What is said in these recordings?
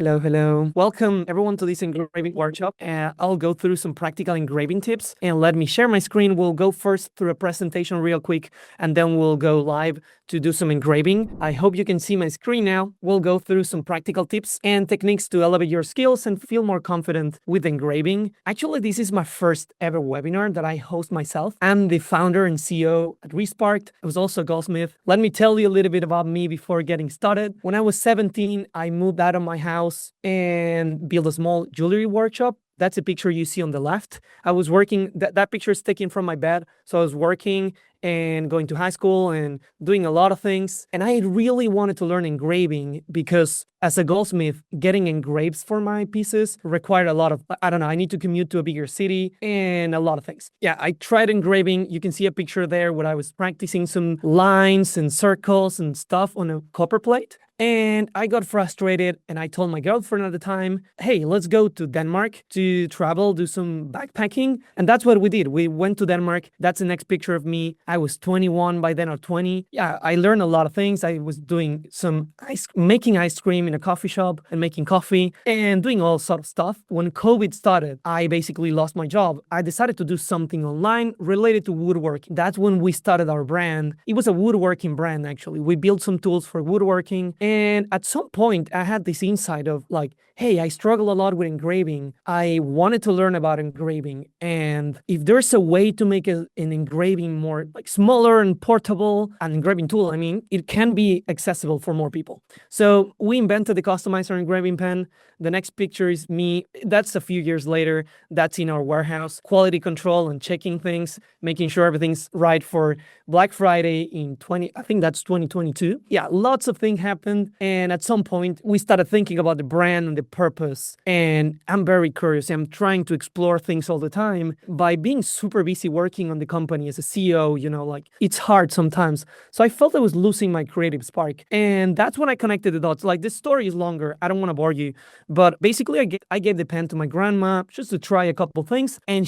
Hello, hello. Welcome everyone to this engraving workshop. I'll go through some practical engraving tips and let me share my screen. We'll go first through a presentation real quick and then we'll go live to do some engraving. I hope you can see my screen now. We'll go through some practical tips and techniques to elevate your skills and feel more confident with engraving. Actually, this is my first ever webinar that I host myself. I'm the founder and CEO at Resparked. I was also a goldsmith. Let me tell you a little bit about me before getting started. When I was 17, I moved out of my house and built a small jewelry workshop. That's a picture you see on the left. I was working, that picture is taken from my bed. So I was working and going to high school and doing a lot of things. And I really wanted to learn engraving because as a goldsmith, getting engraved for my pieces required a lot of, I need to commute to a bigger city and a lot of things. Yeah, I tried engraving. You can see a picture there where I was practicing some lines and circles and stuff on a copper plate. And I got frustrated and I told my girlfriend at the time, hey, let's go to Denmark to travel, do some backpacking. And that's what we did. We went to Denmark. That's the next picture of me. I was 21 by then or 20. Yeah, I learned a lot of things. I was doing some making ice cream in a coffee shop and making coffee and doing all sort of stuff. When COVID started, I basically lost my job. I decided to do something online related to woodworking. That's when we started our brand. It was a woodworking brand, actually. We built some tools for woodworking. And at some point, I had this insight of like, hey, I struggle a lot with engraving. I wanted to learn about engraving. And if there's a way to make an engraving more like smaller and portable, an engraving tool, it can be accessible for more people. So we invented the Customizer Engraving Pen. The next picture is me. That's a few years later. That's in our warehouse. Quality control and checking things, making sure everything's right for Black Friday in 2022. Yeah, lots of things happened. And at some point, we started thinking about the brand and the purpose. And I'm very curious. I'm trying to explore things all the time. By being super busy working on the company as a CEO, it's hard sometimes. So I felt I was losing my creative spark. And that's when I connected the dots. Like, this story is longer. I don't want to bore you. But basically, I gave the pen to my grandma just to try a couple things. And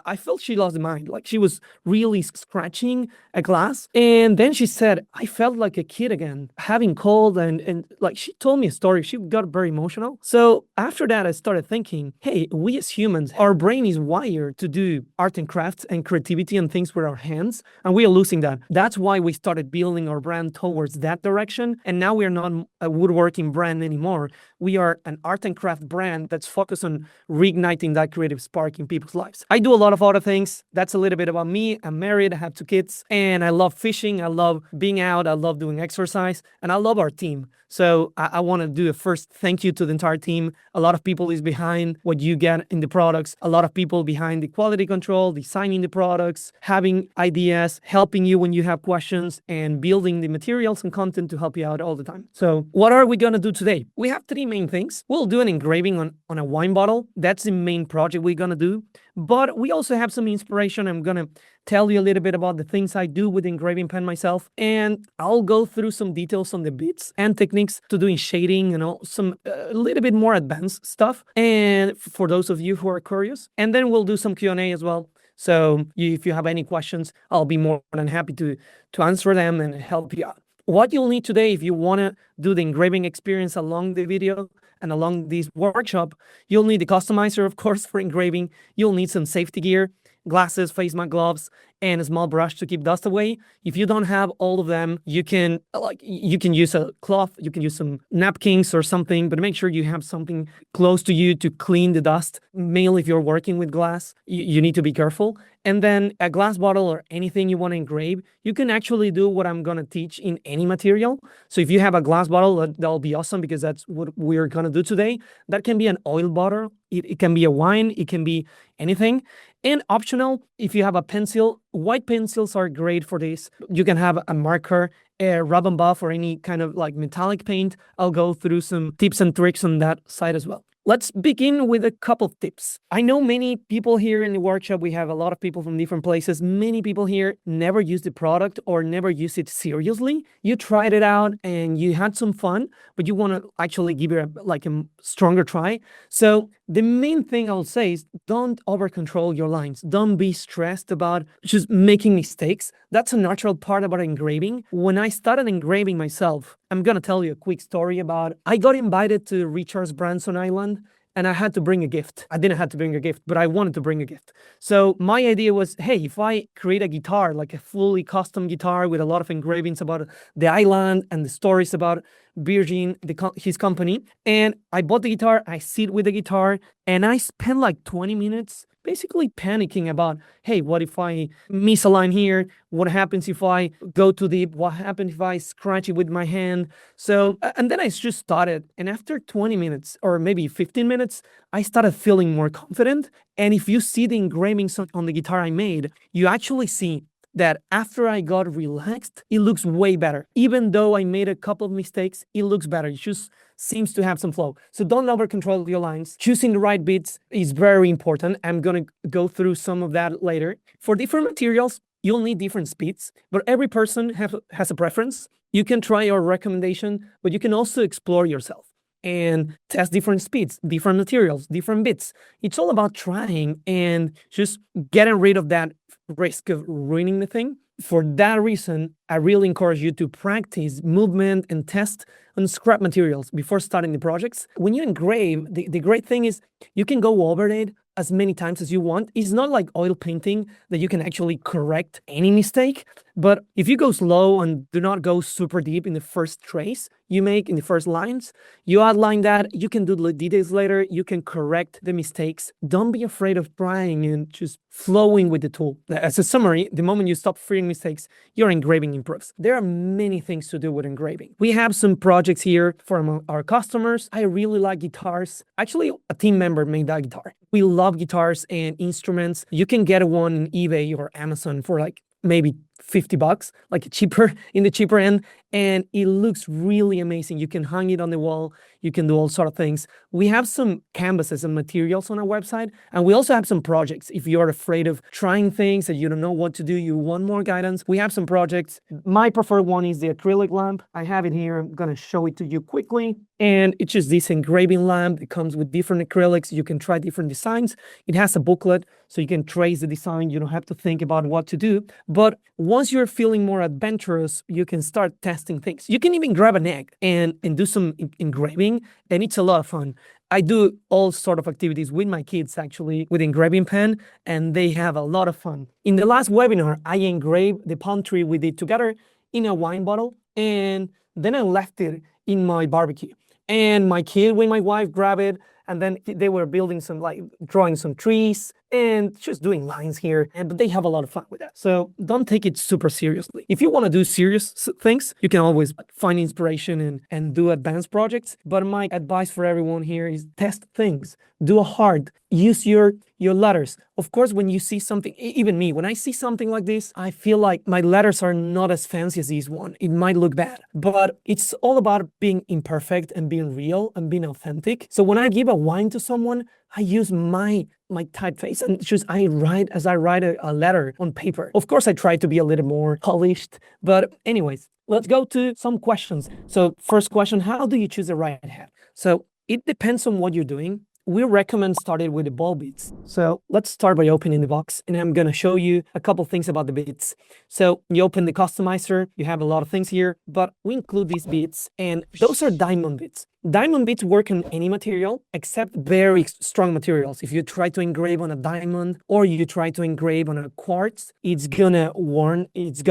I felt she lost the mind. Like, she was really scratching a glass. And then she said, I felt like a kid again, having cold. And like, she told me a story. She got very emotional. So after that, I started thinking, hey, we as humans, our brain is wired to do art and crafts and creativity and things with our hands. And we are losing that. That's why we started building our brand towards that direction. And now we are not a woodworking brand anymore. We are an art and craft brand that's focused on reigniting that creative spark in people's lives. I do a lot of other things. That's a little bit about me. I'm married. I have 2 kids. And I love fishing. I love being out. I love doing exercise. And I love our team. So I want to do a first thank you to the entire team. A lot of people is behind what you get in the products. A lot of people behind the quality control, designing the products, having ideas, helping you when you have questions, and building the materials and content to help you out all the time. So what are we going to do today? We have 3 main things. We'll do an engraving on a wine bottle. That's the main project we're going to do. But we also have some inspiration. I'm going to tell you a little bit about the things I do with engraving pen myself. And I'll go through some details on the bits and techniques to doing shading and some a little bit more advanced stuff. And for those of you who are curious, and then we'll do some Q&A as well. So if you have any questions, I'll be more than happy to answer them and help you out. What you'll need today, if you want to do the engraving experience along the video and along this workshop, you'll need the customizer, of course, for engraving. You'll need some safety gear, glasses, face mask, gloves, and a small brush to keep dust away. If you don't have all of them, you can use a cloth, you can use some napkins or something, but make sure you have something close to you to clean the dust. Mainly if you're working with glass, you need to be careful. And then a glass bottle or anything you want to engrave, you can actually do what I'm going to teach in any material. So if you have a glass bottle, that'll be awesome because that's what we're going to do today. That can be an oil bottle. It can be a wine. It can be anything. And optional, if you have a pencil, white pencils are great for this. You can have a marker, a rub and buff, or any kind of like metallic paint. I'll go through some tips and tricks on that side as well. Let's begin with a couple of tips. I know many people here in the workshop, we have a lot of people from different places. Many people here never use the product or never use it seriously. You tried it out and you had some fun, but you want to actually give it a stronger try. So the main thing I'll say is don't over control your lines. Don't be stressed about just making mistakes. That's a natural part about engraving. When I started engraving myself, I'm gonna tell you a quick story about I got invited to Richard Branson Island and I had to bring a gift. I didn't have to bring a gift, but I wanted to bring a gift. So my idea was, hey, if I create a guitar, like a fully custom guitar with a lot of engravings about the island and the stories about Virgin, his company, and I bought the guitar, I sit with the guitar, and I spent like 20 minutes basically panicking about, hey, what if I miss a line here? What happens if I go too deep? What happens if I scratch it with my hand? So, and then I just started. And after 20 minutes or maybe 15 minutes, I started feeling more confident. And if you see the engravings on the guitar I made, you actually see that after I got relaxed, it looks way better. Even though I made a couple of mistakes, it looks better. It just seems to have some flow. So don't over control your lines. Choosing the right bits is very important. I'm gonna go through some of that later. For different materials, you'll need different speeds, but every person has a preference. You can try your recommendation, but you can also explore yourself and test different speeds, different materials, different bits. It's all about trying and just getting rid of that risk of ruining the thing. For that reason, I really encourage you to practice movement and test on scrap materials before starting the projects. When you engrave, the great thing is you can go over it as many times as you want. It's not like oil painting that you can actually correct any mistake. But if you go slow and do not go super deep in the first trace you make in the first lines, you outline that, you can do the details later, you can correct the mistakes. Don't be afraid of trying and just flowing with the tool. As a summary, the moment you stop fearing mistakes, your engraving improves. There are many things to do with engraving. We have some projects here from our customers. I really like guitars. Actually, a team member made that guitar. We love guitars and instruments. You can get one on eBay or Amazon for like maybe $50, like cheaper in the cheaper end, and it looks really amazing. You can hang it on the wall. You can do all sort of things. We have some canvases and materials on our website, and we also have some projects. If you're afraid of trying things and you don't know what to do, you want more guidance, we have some projects. My preferred one is the acrylic lamp. I have it here. I'm gonna show it to you quickly. And it's just this engraving lamp. It comes with different acrylics. You can try different designs. It has a booklet, so you can trace the design. You don't have to think about what to do. But once you're feeling more adventurous, you can start testing things. You can even grab an egg and do some engraving, and it's a lot of fun. I do all sort of activities with my kids, actually, with Engraving Pen, and they have a lot of fun. In the last webinar, I engraved the palm tree we did together in a wine bottle, and then I left it in my barbecue. And my kid, when my wife grabbed it, and then they were building some, like drawing some trees and just doing lines here. But they have a lot of fun with that. So don't take it super seriously. If you want to do serious things, you can always find inspiration and do advanced projects. But my advice for everyone here is test things. Do a hard. Use your letters. Of course, when you see something, even me, when I see something like this, I feel like my letters are not as fancy as this one. It might look bad, but it's all about being imperfect and being real and being authentic. So when I give a wine to someone, I use my typeface and just I write as I write a letter on paper. Of course, I try to be a little more polished, but anyways, let's go to some questions. So first question, how do you choose the right hat? So it depends on what you're doing. We recommend starting with the ball bits. So let's start by opening the box, and I'm gonna show you a couple things about the bits. So you open the customizer, you have a lot of things here, but we include these bits, and those are diamond bits. Diamond bits work on any material except very strong materials. If you try to engrave on a diamond or you try to engrave on a quartz, it's gonna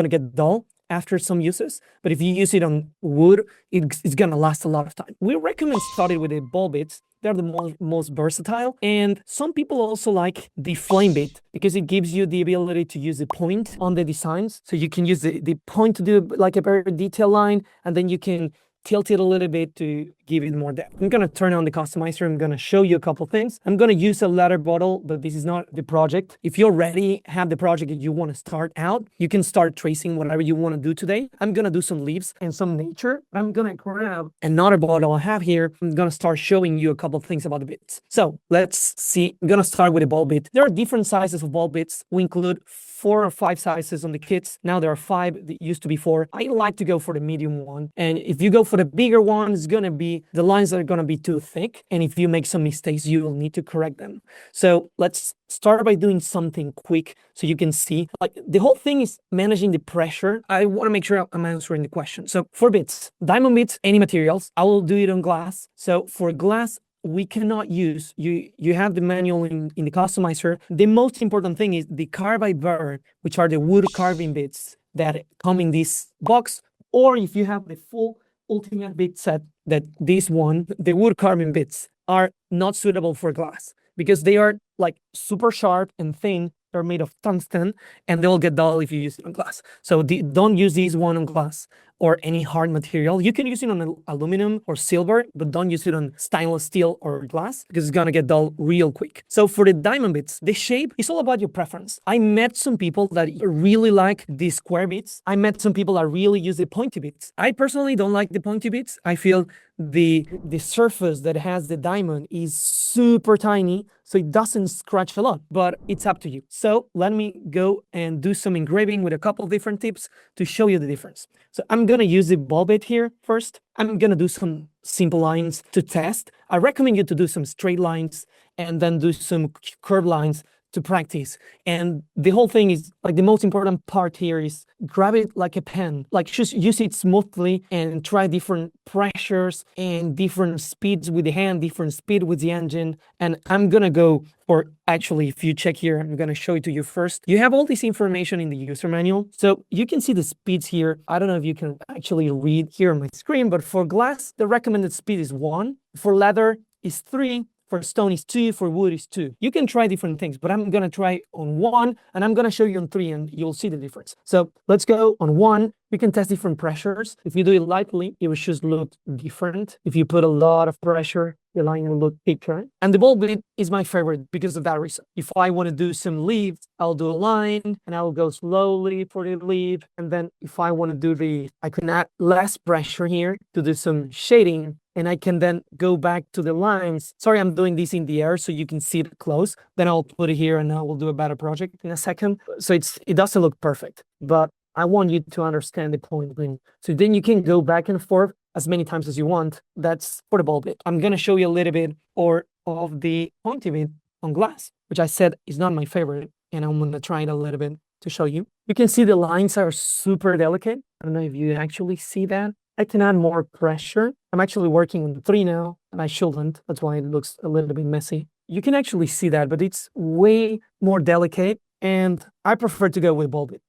get dull after some uses. But if you use it on wood, it's gonna last a lot of time. We recommend starting with the ball bits. They're the most versatile. And some people also like the flame bit because it gives you the ability to use the point on the designs. So you can use the point to do like a very detailed line, and then you can tilt it a little bit to give it more depth. I'm gonna turn on the customizer. I'm gonna show you a couple things. I'm gonna use a letter bottle, but this is not the project. If you already have the project that you wanna start out, you can start tracing whatever you wanna do today. I'm gonna do some leaves and some nature. I'm gonna grab another bottle I have here. I'm gonna start showing you a couple things about the bits. So let's see. I'm gonna start with a ball bit. There are different sizes of ball bits. We include 4 or 5 sizes on the kits. Now there are 5. It used to be 4. I like to go for the medium one. And if you go for the bigger one, it's gonna be the lines are gonna be too thick. And if you make some mistakes, you will need to correct them. So let's start by doing something quick so you can see. Like the whole thing is managing the pressure. I want to make sure I'm answering the question. So for bits, diamond bits, any materials, I will do it on glass. So for glass, we cannot use, you have the manual in the customizer. The most important thing is the carbide burr, which are the wood carving bits that come in this box, or if you have the full ultimate bit set, that this one, the wood carving bits are not suitable for glass because they are like super sharp and thin. They're made of tungsten and they'll get dull if you use it on glass. So don't use these one on glass or any hard material. You can use it on aluminum or silver, but don't use it on stainless steel or glass because it's gonna get dull real quick. So for the diamond bits, the shape is all about your preference. I met some people that really like the square bits. I met some people that really use the pointy bits. I personally don't like the pointy bits. I feel the surface that has the diamond is super tiny, so it doesn't scratch a lot, but it's up to you. So let me go and do some engraving with a couple of different tips to show you the difference. So I'm gonna use the ball bit here first. I'm gonna do some simple lines to test. I recommend you to do some straight lines and then do some curved lines to practice. And the whole thing is like the most important part here is grab it like a pen, like just use it smoothly and try different pressures and different speeds with the hand, different speed with the engine. And I'm gonna go for, actually, if you check here, I'm gonna show it to you first. You have all this information in the user manual. So you can see the speeds here. I don't know if you can actually read here on my screen, but for glass, the recommended speed is 1. For leather is 3. For stone is 2, for wood is 2. You can try different things, but I'm gonna try on 1, and I'm gonna show you on 3, and you'll see the difference. So let's go on 1. We can test different pressures. If you do it lightly, it will just look different. If you put a lot of pressure, the line will look thicker. And the ball bit is my favorite because of that reason. If I want to do some leaves, I'll do a line and I'll go slowly for the leaf. And then if I want to do I can add less pressure here to do some shading. And I can then go back to the lines. Sorry, I'm doing this in the air so you can see it close. Then I'll put it here and I will do a better project in a second. So it doesn't look perfect, but I want you to understand the point. So then you can go back and forth as many times as you want. That's for the ball bit. I'm going to show you a little bit of the pointy bit on glass, which I said is not my favorite. And I'm going to try it a little bit to show you. You can see the lines are super delicate. I don't know if you actually see that. I can add more pressure. I'm actually working on the 3 now, and I shouldn't. That's why it looks a little bit messy. You can actually see that, but it's way more delicate, and I prefer to go with ball bit.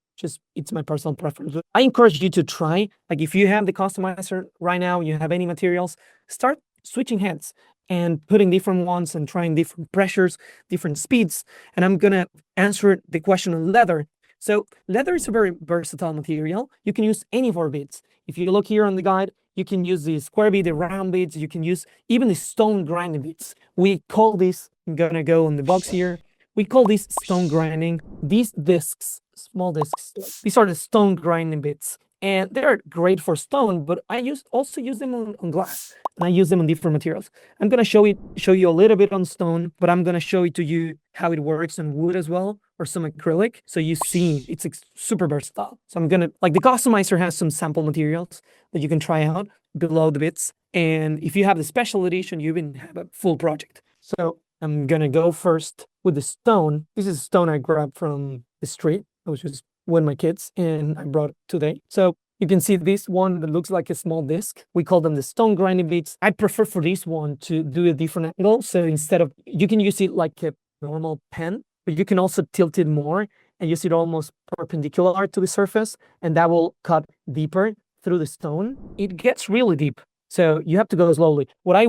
It's my personal preference. I encourage you to try. Like if you have the customizer right now, you have any materials, start switching heads and putting different ones and trying different pressures, different speeds. And I'm gonna answer the question on leather. So leather is a very versatile material. You can use any of our bits. If you look here on the guide, you can use the square bead, the round beads, you can use even the stone grinding beads. We call this, I'm gonna go on the box here. We call this stone grinding. These discs, small discs, these are the stone grinding bits. And they're great for stone, but I also use them on glass. And I use them on different materials. I'm gonna show you a little bit on stone, but I'm gonna show it to you how it works on wood as well, or some acrylic. So you see it's super versatile. So I'm gonna, like the customizer has some sample materials that you can try out below the bits. And if you have the special edition, you even have a full project. So I'm gonna go first with the stone. This is a stone I grabbed from the street. I was just with my kids and I brought it today. So you can see this one that looks like a small disc. We call them the stone grinding beads. I prefer for this one to do a different angle. So instead of, you can use it like a normal pen, but you can also tilt it more and use it almost perpendicular to the surface, and that will cut deeper through the stone. It gets really deep. So you have to go slowly. What I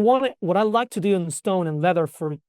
like to do in stone and leather for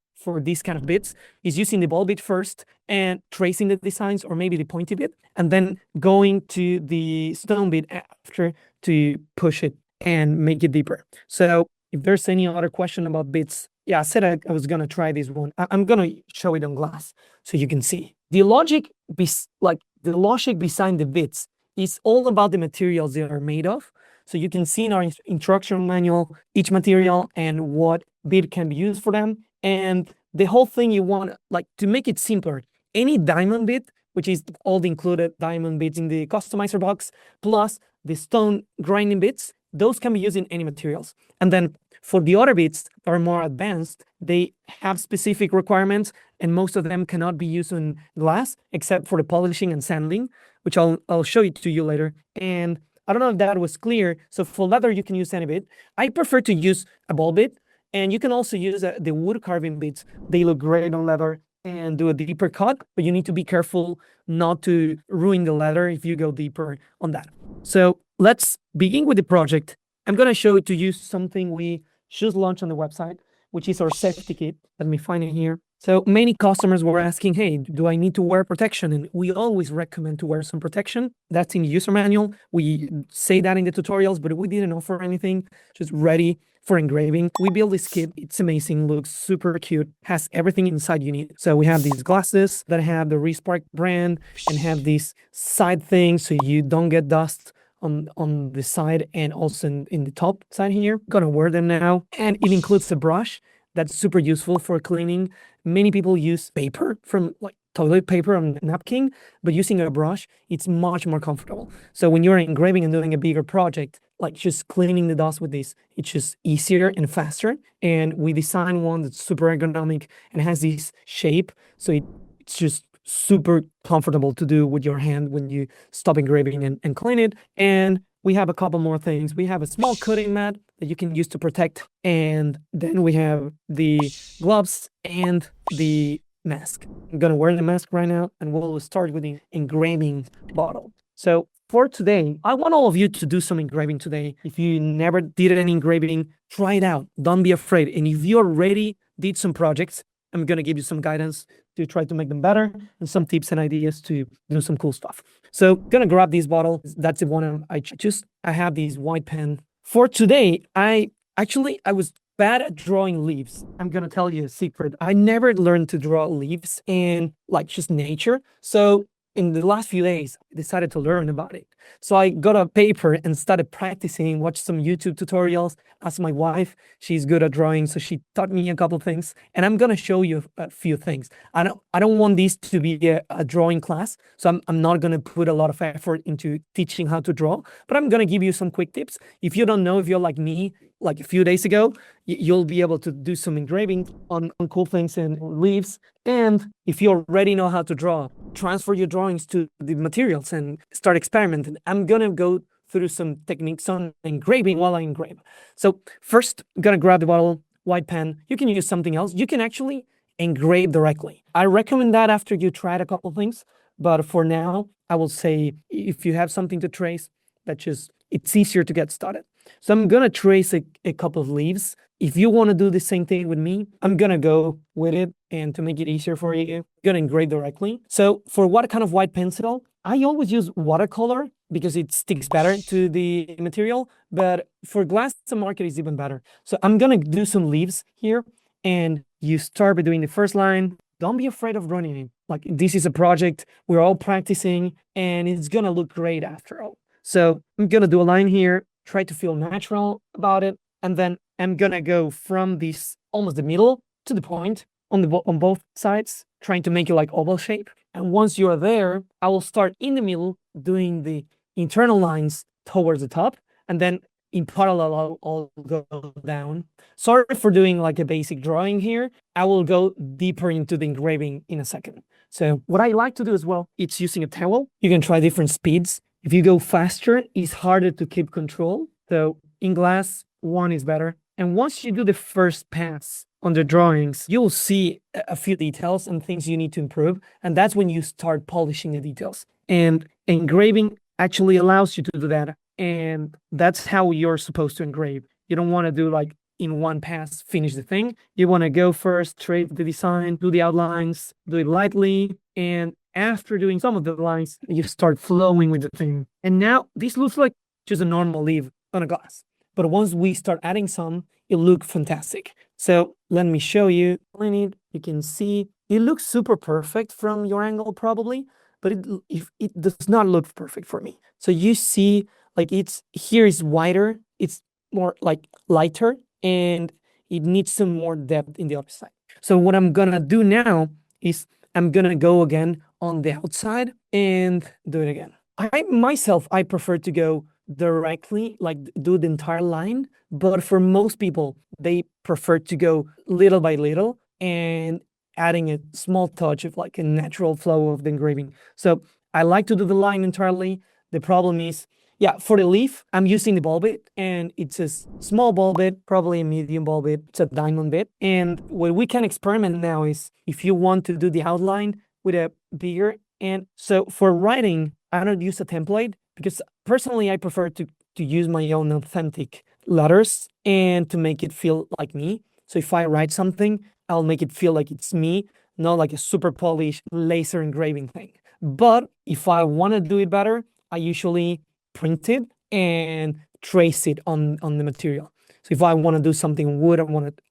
these kind of bits is using the ball bit first and tracing the designs, or maybe the pointy bit, and then going to the stone bit after to push it and make it deeper. So if there's any other question about bits, yeah, I said I was gonna try this one. I'm gonna show it on glass so you can see. The logic behind the bits is all about the materials they are made of. So you can see in our instruction manual each material and what bit can be used for them. And the whole thing you want, like, to make it simpler, any diamond bit which is all the included diamond bits in the customizer box, plus the stone grinding bits. Those can be used in any materials. And then for the other bits that are more advanced, they have specific requirements, and most of them cannot be used in glass except for the polishing and sanding, which I'll show it to you later. And I don't know if that was clear. So for leather, you can use any bit. I prefer to use a ball bit, and you can also use the wood carving bits. They look great on leather and do a deeper cut, but you need to be careful not to ruin the leather if you go deeper on that. So let's begin with the project. I'm going to show it to you something we just launched on the website, which is our safety kit. Let me find it here. So many customers were asking, hey, do I need to wear protection? And we always recommend to wear some protection. That's in the user manual. We say that in the tutorials, but we didn't offer anything, just ready for engraving. We built this kit. It's amazing, looks super cute, has everything inside you need. So we have these glasses that have the Resparked brand and have these side things so you don't get dust on the side and also in the top side here. Gonna wear them now. And it includes a brush that's super useful for cleaning. Many people use paper from like toilet paper on a napkin, but using a brush, it's much more comfortable. So when you're engraving and doing a bigger project, like just cleaning the dust with this, it's just easier and faster. And we designed one that's super ergonomic and has this shape. So it's just super comfortable to do with your hand when you stop engraving and clean it. And we have a couple more things. We have a small cutting mat that you can use to protect. And then we have the gloves and the mask. I'm gonna wear the mask right now, and we'll start with the engraving bottle. So for today, I want all of you to do some engraving today. If you never did any engraving, try it out. Don't be afraid. And if you already did some projects, I'm gonna give you some guidance to try to make them better and some tips and ideas to do some cool stuff. So gonna grab this bottle. That's the one I choose. I have these white pen. For today, I was bad at drawing leaves. I'm gonna tell you a secret. I never learned to draw leaves and like just nature. So in the last few days, I decided to learn about it. So I got a paper and started practicing, watched some YouTube tutorials, asked my wife. She's good at drawing, so she taught me a couple things. And I'm gonna show you a few things. I don't want this to be a drawing class, so I'm not gonna put a lot of effort into teaching how to draw, but I'm gonna give you some quick tips. If you don't know, if you're like me, like a few days ago, you'll be able to do some engraving on cool things and leaves. And if you already know how to draw, transfer your drawings to the materials and start experimenting. I'm gonna go through some techniques on engraving while I engrave. So first, I'm gonna grab the bottle, white pen. You can use something else. You can actually engrave directly. I recommend that after you tried a couple things, but for now, I will say if you have something to trace, it's easier to get started. So I'm gonna trace a couple of leaves. If you want to do the same thing with me, I'm gonna go with it, and to make it easier for you, I'm gonna engrave directly. So for what kind of white pencil, I always use watercolor because it sticks better to the material, but for glass and marker is even better. So I'm gonna do some leaves here, and you start by doing the first line. Don't be afraid of running it. Like this is a project, we're all practicing, and it's gonna look great after all. So I'm gonna do a line here, try to feel natural about it, and then I'm gonna go from this almost the middle to the point on both sides, trying to make it like oval shape. And once you're there, I will start in the middle doing the internal lines towards the top, and then in parallel I'll go down. Sorry for doing like a basic drawing here. I will go deeper into the engraving in a second. So what I like to do as well, it's using a towel. You can try different speeds. If you go faster, it's harder to keep control. So in glass, one is better. And once you do the first pass on the drawings, you'll see a few details and things you need to improve. And that's when you start polishing the details. And engraving actually allows you to do that. And that's how you're supposed to engrave. You don't want to do like in one pass, finish the thing. You want to go first, trace the design, do the outlines, do it lightly, and after doing some of the lines, you start flowing with the thing. And now this looks like just a normal leaf on a glass. But once we start adding some, it looks fantastic. So let me show you. You can see it looks super perfect from your angle probably, but it does not look perfect for me. So you see like here is wider, it's more like lighter, and it needs some more depth in the other side. So what I'm gonna do now is I'm gonna go again on the outside and do it again. I prefer to go directly, like do the entire line, but for most people, they prefer to go little by little and adding a small touch of like a natural flow of the engraving. So I like to do the line entirely. The problem is, yeah, for the leaf, I'm using the ball bit, and it's a small ball bit, probably a medium ball bit. It's a diamond bit. And what we can experiment now is if you want to do the outline with a bigger, and so for writing, I don't use a template because personally I prefer to use my own authentic letters and to make it feel like me. So if I write something, I'll make it feel like it's me, not like a super polished laser engraving thing. But if I want to do it better, I usually print it and trace it on the material. So if I want to do something wood,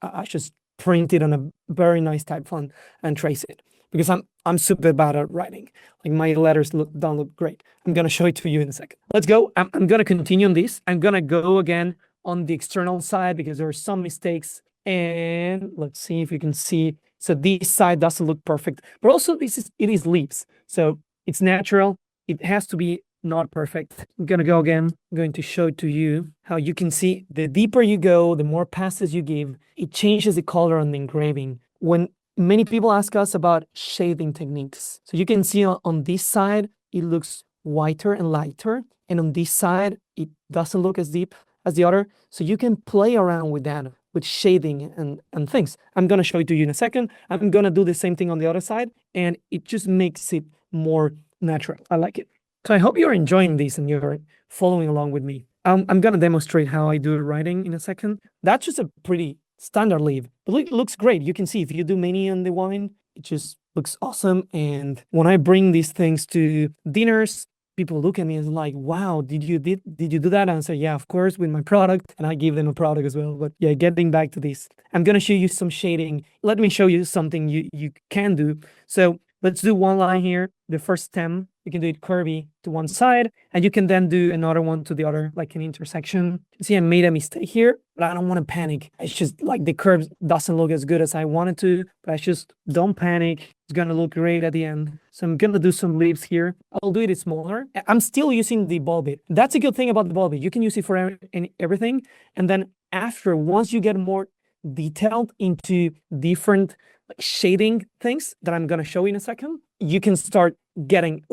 I just print it on a very nice type font and trace it because I'm super bad at writing. Like my letters don't look great. I'm gonna show it to you in a second. Let's go. I'm gonna continue on this. I'm gonna go again on the external side because there are some mistakes. And let's see if you can see. So this side doesn't look perfect, but also it is leaves. So it's natural. It has to be not perfect. I'm gonna go again. I'm going to show to you how you can see the deeper you go, the more passes you give, it changes the color on the engraving. When many people ask us about shading techniques. So you can see on this side, it looks whiter and lighter. And on this side, it doesn't look as deep as the other. So you can play around with that, with shading and things. I'm going to show it to you in a second. I'm going to do the same thing on the other side, and it just makes it more natural. I like it. So I hope you're enjoying this and you're following along with me. I'm going to demonstrate how I do writing in a second. That's just a pretty standard leaf, but it looks great. You can see if you do many on the wine, it just looks awesome. And when I bring these things to dinners, people look at me and like, wow, did you do that? And I say, yeah, of course, with my product. And I give them a product as well. But yeah, getting back to this, I'm going to show you some shading. Let me show you something you can do. So let's do one line here. The first stem, you can do it curvy to one side, and you can then do another one to the other, like an intersection. See, I made a mistake here, but I don't want to panic. It's just like the curve doesn't look as good as I wanted to, but I just don't panic. It's going to look great at the end. So I'm going to do some leaves here. I'll do it smaller. I'm still using the ball bit. That's a good thing about the ball bit. You can use it for everything. And then once you get more detailed into different shading things that I'm going to show you in a second, you can start getting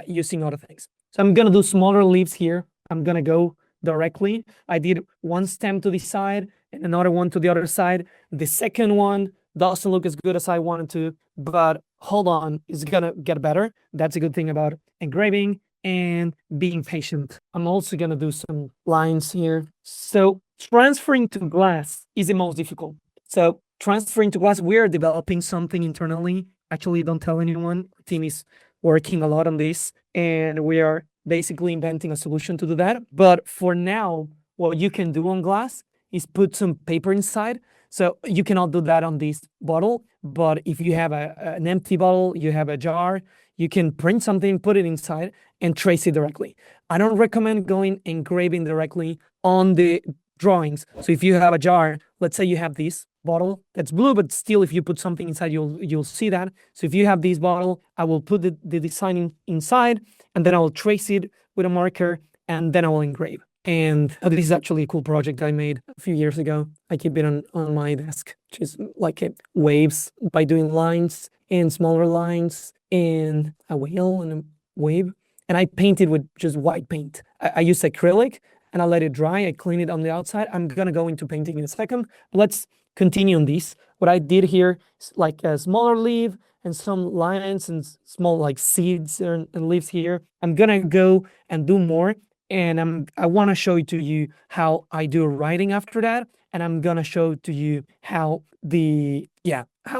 using other things. So I'm going to do smaller leaves here. I'm going to go directly. I did one stem to the side and another one to the other side. The second one doesn't look as good as I wanted to, but hold on, it's going to get better. That's a good thing about engraving and being patient. I'm also going to do some lines here. So transferring to glass is the most difficult. So transferring to glass, we're developing something internally. Actually, don't tell anyone. Our team is working a lot on this, and we are basically inventing a solution to do that. But for now, what you can do on glass is put some paper inside. So you cannot do that on this bottle, but if you have an empty bottle, you have a jar, you can print something, put it inside, and trace it directly. I don't recommend going engraving directly on the drawings. So if you have a jar, let's say you have this bottle that's blue, but still if you put something inside, you'll see that. So if you have this bottle, I will put the design inside, and then I will trace it with a marker, and then I will engrave. And this is actually a cool project I made a few years ago. I keep it on my desk, which is like waves by doing lines and smaller lines and a whale and a wave. And I painted with just white paint. I use acrylic and I let it dry. I clean it on the outside. I'm going to go into painting in a second. But let's continue on this. What I did here is like a smaller leaf and some lines and small like seeds and leaves here. I'm going to go and do more. And I want to show to you how I do writing after that. And I'm going to show to you how to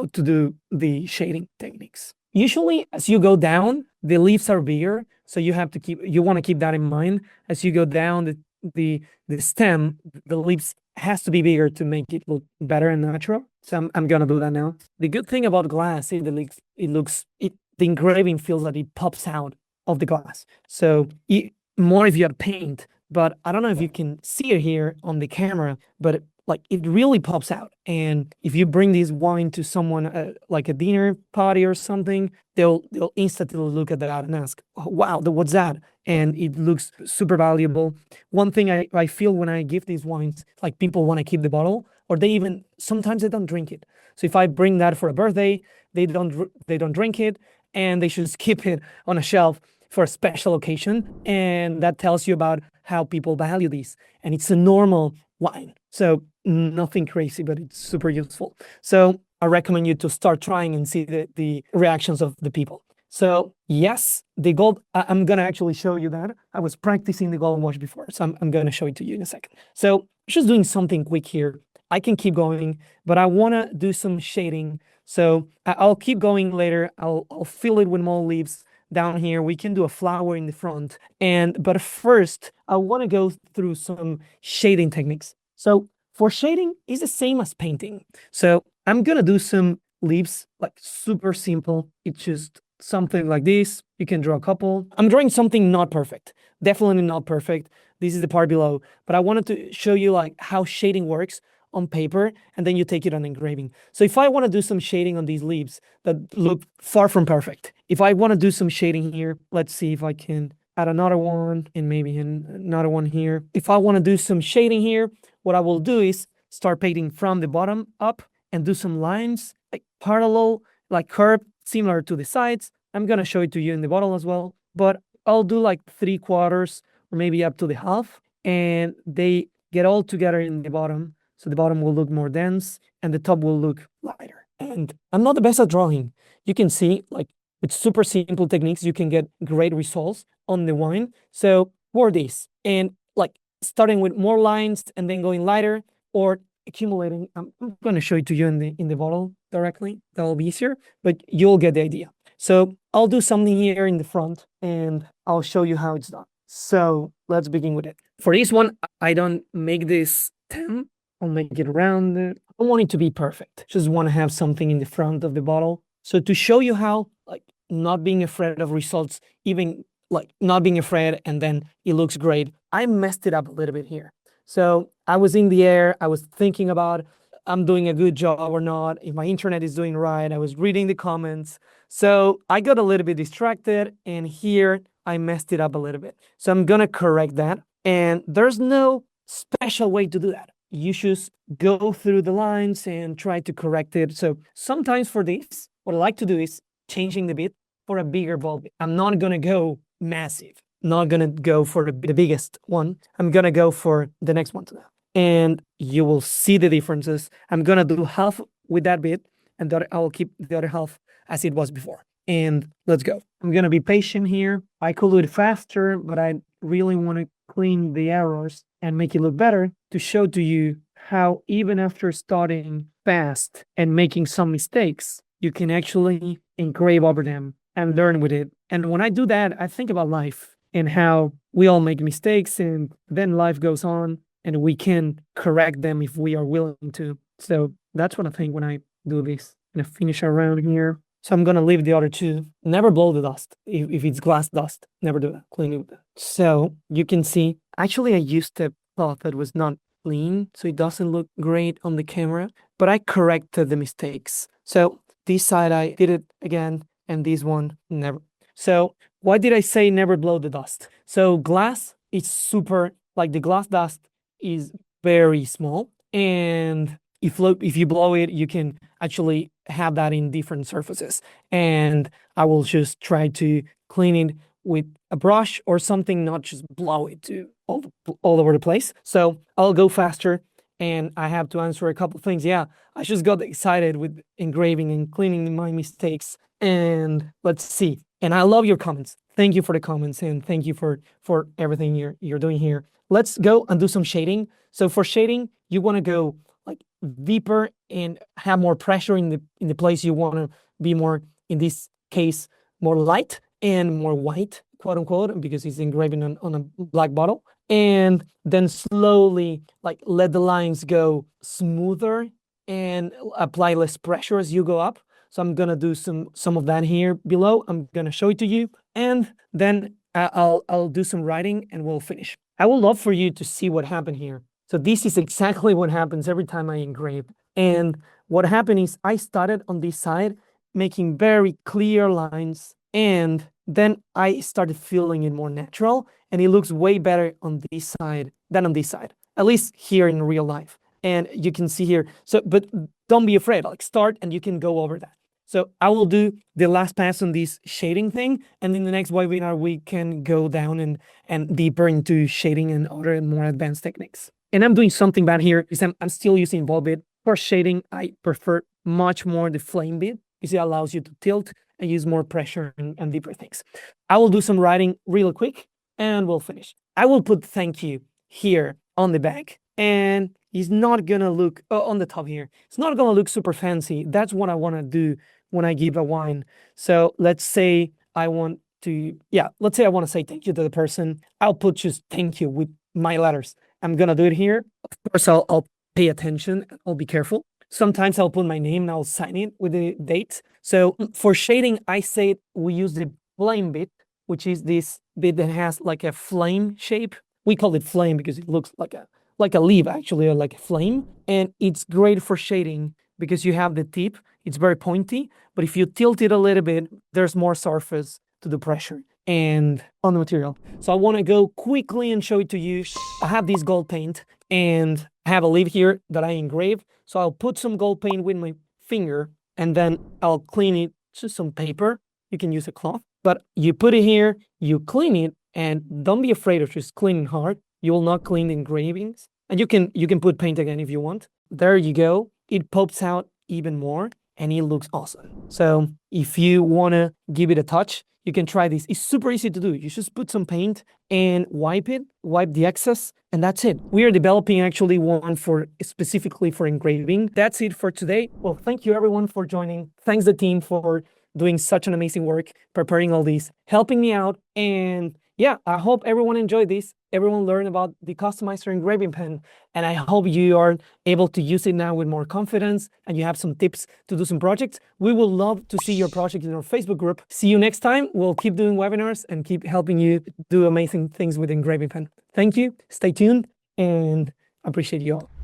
do the shading techniques. Usually as you go down, the leaves are bigger. So you want to keep that in mind. As you go down the stem, the leaves has to be bigger to make it look better and natural. So I'm going to do that now. The good thing about glass is the engraving feels that it pops out of the glass. So more if you had paint, but I don't know if you can see it here on the camera, but like it really pops out. And if you bring this wine to someone like a dinner party or something, they'll instantly look at that and ask, oh, wow, what's that? And it looks super valuable. One thing I feel when I give these wines, like people want to keep the bottle, or they even sometimes they don't drink it. So if I bring that for a birthday, they don't drink it, and they should just keep it on a shelf for a special occasion. And that tells you about how people value these. And it's a normal wine. So nothing crazy, but it's super useful. So I recommend you to start trying and see the reactions of the people. So yes, the gold, I'm going to actually show you that. I was practicing the gold wash before, so I'm going to show it to you in a second. So just doing something quick here. I can keep going, but I want to do some shading. So I'll keep going later. I'll fill it with more leaves down here. We can do a flower in the front. But first, I want to go through some shading techniques. So for shading, it's the same as painting. So I'm going to do some leaves, like super simple. It's just something like this. You can draw a couple. I'm drawing something not perfect. Definitely not perfect. This is the part below. But I wanted to show you like how shading works on paper, and then you take it on engraving. So if I want to do some shading on these leaves that look far from perfect, if I want to do some shading here, let's see if I can add another one and maybe another one here. If I want to do some shading here, what I will do is start painting from the bottom up and do some lines like parallel, like curved, similar to the sides. I'm going to show it to you in the bottle as well, but I'll do like 3/4 or maybe up to the half, and they get all together in the bottom. So the bottom will look more dense and the top will look lighter. And I'm not the best at drawing. You can see, like, with super simple techniques, you can get great results on the wine. So for this, and like starting with more lines and then going lighter or accumulating. I'm going to show it to you in the bottle directly. That will be easier, but you'll get the idea. So I'll do something here in the front and I'll show you how it's done. So let's begin with it. For this one, I don't make this 10. I'll make it rounded. I don't want it to be perfect. Just want to have something in the front of the bottle. So to show you how, like, not being afraid of results, even like not being afraid and then it looks great, I messed it up a little bit here. So I was in the air. I was thinking about I'm doing a good job or not, if my internet is doing right. I was reading the comments. So I got a little bit distracted, and here I messed it up a little bit. So I'm going to correct that. And there's no special way to do that. You should go through the lines and try to correct it. So sometimes for this, what I like to do is changing the bit for a bigger bulb. I'm not going to go massive. Not going to go for the biggest one. I'm going to go for the next one to that. And you will see the differences. I'm going to do half with that bit, and I will keep the other half as it was before. And let's go. I'm going to be patient here. I could do it faster, but I really want to clean the errors and make it look better to show to you how even after starting fast and making some mistakes, you can actually engrave over them and learn with it. And when I do that, I think about life and how we all make mistakes, and then life goes on and we can correct them if we are willing to. So that's what I think when I do this. I'm gonna finish around here. So I'm gonna leave the other two. Never blow the dust. If it's glass dust, never do that. Clean it with that. So you can see, actually I used a cloth that was not clean, so it doesn't look great on the camera, but I corrected the mistakes. So this side I did it again, and this one never. So why did I say never blow the dust? So glass is super, like the glass dust is very small, and if you blow it, you can actually have that in different surfaces. And I will just try to clean it with a brush or something, not just blow it to all over the place. So I'll go faster, and I have to answer a couple things. Yeah, I just got excited with engraving and cleaning my mistakes. And let's see. And I love your comments. Thank you for the comments, and thank you for everything you're doing here. Let's go and do some shading. So for shading, you want to go like deeper and have more pressure in the place you want to be more, in this case, more light and more white, quote unquote, because it's engraving on a black bottle. And then slowly like let the lines go smoother and apply less pressure as you go up. So I'm gonna do some of that here below. I'm gonna show it to you, and then I'll do some writing and we'll finish. I would love for you to see what happened here. So this is exactly what happens every time I engrave. And what happened is I started on this side, making very clear lines, and then I started feeling it more natural, and it looks way better on this side than on this side, at least here in real life. And you can see here, so, but don't be afraid, like start and you can go over that. So I will do the last pass on this shading thing, and in the next webinar, we can go down and deeper into shading and other more advanced techniques. And I'm doing something bad here because I'm still using ball bit. For shading, I prefer much more the flame bit because it allows you to tilt and use more pressure and deeper things. I will do some writing real quick and we'll finish. I will put thank you here on the back, and it's not gonna look on the top here. It's not gonna look super fancy. That's what I wanna do when I give a wine. So let's say I want to, let's say I want to say thank you to the person. I'll put just thank you with my letters. I'm gonna do it here. Of course, I'll pay attention. I'll be careful. Sometimes I'll put my name and I'll sign it with the date. So for shading, I say we use the flame bit, which is this bit that has like a flame shape. We call it flame because it looks like a leaf actually, or like a flame. And it's great for shading because you have the tip. It's very pointy, but if you tilt it a little bit, there's more surface to the pressure and on the material. So I want to go quickly and show it to you. I have this gold paint and I have a leaf here that I engrave. So I'll put some gold paint with my finger and then I'll clean it to some paper. You can use a cloth, but you put it here, you clean it, and don't be afraid of just cleaning hard. You will not clean the engravings. And you can put paint again if you want. There you go. It pops out even more and it looks awesome. So if you want to give it a touch, you can try this. It's super easy to do. You just put some paint and wipe the excess, and that's it. We are developing actually one for specifically for engraving. That's it for today. Well, thank you everyone for joining. Thanks the team for doing such an amazing work, preparing all these, helping me out. And yeah, I hope everyone enjoyed this. Everyone learned about the Customizer Engraving Pen, and I hope you are able to use it now with more confidence and you have some tips to do some projects. We will love to see your project in our Facebook group. See you next time. We'll keep doing webinars and keep helping you do amazing things with Engraving Pen. Thank you. Stay tuned and I appreciate you all.